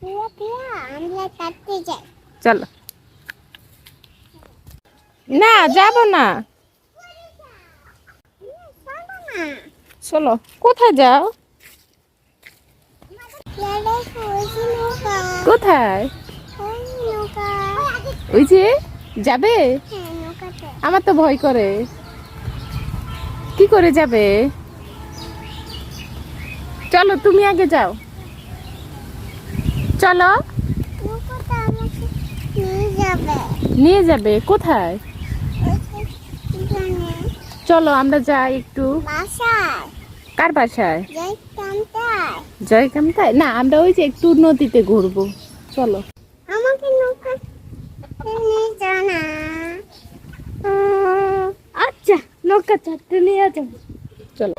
আমরা কাটতে যাই। চলো। না যাব না। চলো। কোথায় যাও? কোথায়? ওই যে যাবে। আমার তো ভয় করে। কি করে যাবে? চলো তুমি আগে যাও। চলো। নিয়ে যাবে কোথায়? চলো আমরা যাই একটু। কার বাসায়? জয়কান্তায় না, আমরা ওই যে একটু নদীতে ঘুরবো। চলো। আমাকে নৌকা নিয়ে যাও না। আচ্ছা, নৌকা চারটে নিয়ে যাবো। চলো।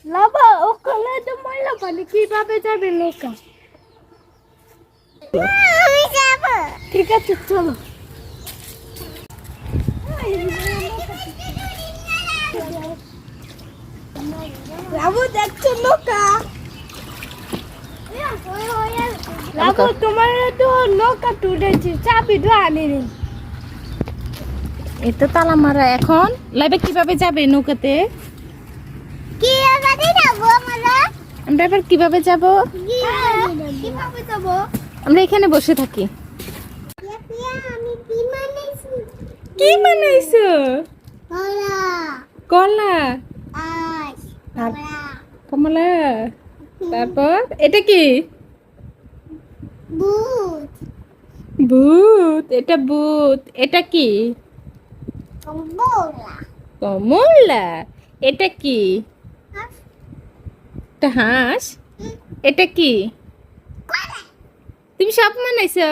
লাভা ওখানে তো ময়লা পানি, কিভাবে যাবে নৌকা? আমি যাব। ঠিক আছে চলো। লাভু দেখছো নৌকা? লাভু তোমার তো নৌকা তুলেছি, চাবি তো আনিনি। এই তো তালা মারা। এখন লাইভে কিভাবে যাবে নৌকাতে? কিভাবে যাবো আমরা? আমরা এবার কিভাবে যাব? কিভাবে যাব? আমরা এখানে বসে থাকি। আমি কি বানাইছি? কি বানাইছো? কলা, কলা। আজ, আর কলা, কমলা। তারপর এটা কি? বুট, ভূত। এটা ভূত। এটা কি? কমলা, কমলা। এটা কি? এটা হাঁস। এটা কি? কলা। তুমি সব বানাইছো?